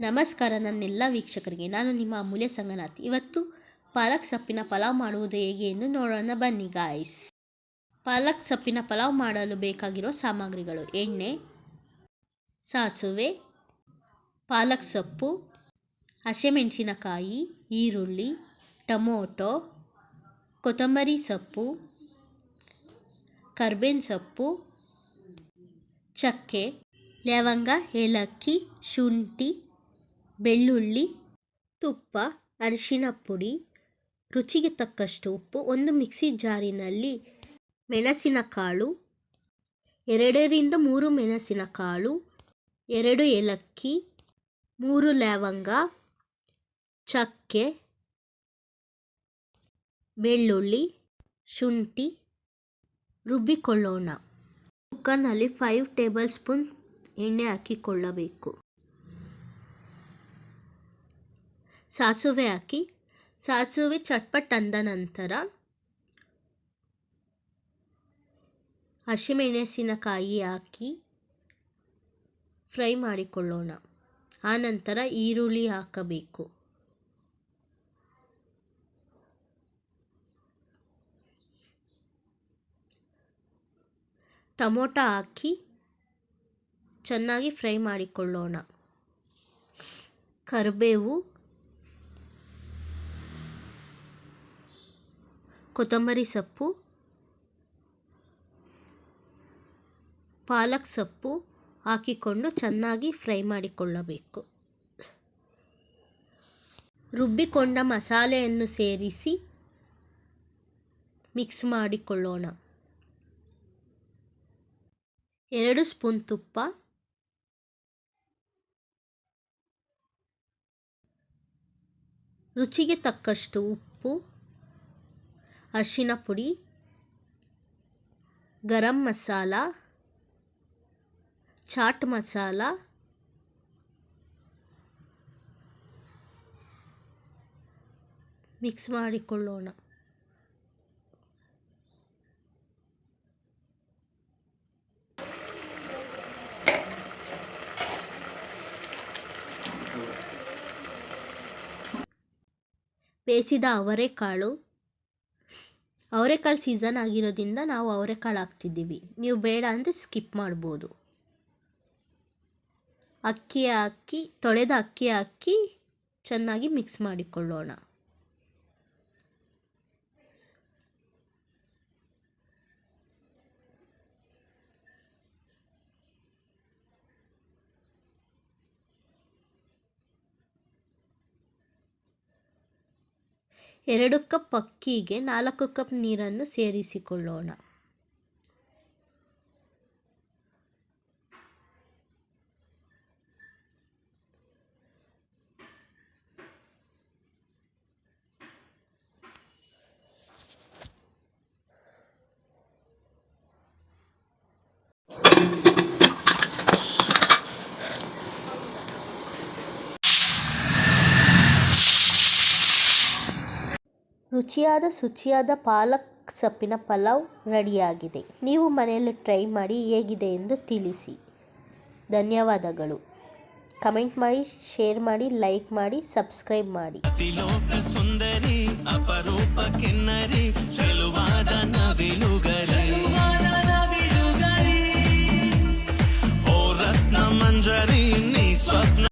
ನಮಸ್ಕಾರ ನನ್ನೆಲ್ಲ ವೀಕ್ಷಕರಿಗೆ, ನಾನು ನಿಮ್ಮ ಅಮೂಲ್ಯ ಸಂಗನಾಥ್. ಇವತ್ತು ಪಾಲಕ್ ಸೊಪ್ಪಿನ ಪಲಾವ್ ಮಾಡುವುದು ಹೇಗೆ ಎಂದು ನೋಡೋಣ ಬನ್ನಿ ಗಾಯ್ಸ್. ಪಾಲಕ್ ಸೊಪ್ಪಿನ ಪಲಾವ್ ಮಾಡಲು ಬೇಕಾಗಿರುವ ಸಾಮಗ್ರಿಗಳು: ಎಣ್ಣೆ, ಸಾಸುವೆ, ಪಾಲಕ್ ಸೊಪ್ಪು, ಹಸಿಮೆಣಸಿನಕಾಯಿ, ಈರುಳ್ಳಿ, ಟೊಮೊಟೊ, ಕೊತ್ತಂಬರಿ ಸೊಪ್ಪು, ಕರ್ಬೇವಿನ ಸೊಪ್ಪು, ಚಕ್ಕೆ, ಲವಂಗ, ಏಲಕ್ಕಿ, ಶುಂಠಿ, ಬೆಳ್ಳುಳ್ಳಿ, ತುಪ್ಪ, ಅರಿಶಿನ ಪುಡಿ, ರುಚಿಗೆ ತಕ್ಕಷ್ಟು ಉಪ್ಪು. ಒಂದು ಮಿಕ್ಸಿ ಜಾರಿನಲ್ಲಿ ಮೆಣಸಿನಕಾಳು, 2ರಿಂದ 3 ಮೆಣಸಿನಕಾಳು, 2 ಏಲಕ್ಕಿ, 3 ಲವಂಗ, ಚಕ್ಕೆ, ಬೆಳ್ಳುಳ್ಳಿ, ಶುಂಠಿ ರುಬ್ಬಿಕೊಳ್ಳೋಣ. ಕುಕ್ಕರ್ನಲ್ಲಿ 5 ಟೇಬಲ್ ಸ್ಪೂನ್ ಎಣ್ಣೆ ಹಾಕಿಕೊಳ್ಳಬೇಕು. ಸಾಸುವೆ ಹಾಕಿ, ಸಾಸುವೆ ಚಟ್ಪಟ್ ಅಂದ ನಂತರ ಹಸಿಮೆಣಸಿನಕಾಯಿ ಹಾಕಿ ಫ್ರೈ ಮಾಡಿಕೊಳ್ಳೋಣ. ಆನಂತರ ಈರುಳ್ಳಿ ಹಾಕಬೇಕು. ಟೊಮೊಟೊ ಹಾಕಿ ಚೆನ್ನಾಗಿ ಫ್ರೈ ಮಾಡಿಕೊಳ್ಳೋಣ. ಕರಿಬೇವು, ಕೊತ್ತಂಬರಿ ಸೊಪ್ಪು, ಪಾಲಕ್ ಸೊಪ್ಪು ಹಾಕಿಕೊಂಡು ಚೆನ್ನಾಗಿ ಫ್ರೈ ಮಾಡಿಕೊಳ್ಳಬೇಕು. ರುಬ್ಬಿಕೊಂಡ ಮಸಾಲೆಯನ್ನು ಸೇರಿಸಿ ಮಿಕ್ಸ್ ಮಾಡಿಕೊಳ್ಳೋಣ. 2 ಸ್ಪೂನ್ ತುಪ್ಪ, ರುಚಿಗೆ ತಕ್ಕಷ್ಟು ಉಪ್ಪು, ಅರಿಶಿನ ಪುಡಿ, ಗರಂ ಮಸಾಲ, ಚಾಟ್ ಮಸಾಲ, ಮಿಕ್ಸ್ ಮಾಡಿಕೊಳ್ಳೋಣ. ಬೇಯಿಸಿದ ಅವರೆಕಾಳು ಸೀಸನ್ ಆಗಿರೋದ್ರಿಂದ ನಾವು ಅವರೆಕಾಳು ಹಾಕ್ತಿದ್ದೀವಿ. ನೀವು ಬೇಡ ಅಂದರೆ ಸ್ಕಿಪ್ ಮಾಡ್ಬೋದು. ಅಕ್ಕಿ ಹಾಕಿ, ತೊಳೆದ ಅಕ್ಕಿ ಹಾಕಿ ಚೆನ್ನಾಗಿ ಮಿಕ್ಸ್ ಮಾಡಿಕೊಳ್ಳೋಣ. ಎರಡು ಕಪ್ ಅಕ್ಕಿಗೆ 4 ಕಪ್ ನೀರನ್ನು ಸೇರಿಸಿಕೊಳ್ಳೋಣ. ರುಚಿಯಾದ ಶುಚಿಯಾದ ಪಾಲಕ್ ಸೊಪ್ಪಿನ ಪಲಾವ್ ರೆಡಿಯಾಗಿದೆ. ನೀವು ಮನೆಯಲ್ಲಿ ಟ್ರೈ ಮಾಡಿ ಹೇಗಿದೆ ಎಂದು ತಿಳಿಸಿ. ಧನ್ಯವಾದಗಳು. ಕಮೆಂಟ್ ಮಾಡಿ, ಶೇರ್ ಮಾಡಿ, ಲೈಕ್ ಮಾಡಿ, ಸಬ್ಸ್ಕ್ರೈಬ್ ಮಾಡಿ. ಸುಂದರಿ ಅಪರೂಪ ಕಿನ್ನರಿ ಚೆಲುವಾದ ನವಿಲುಗರಿ.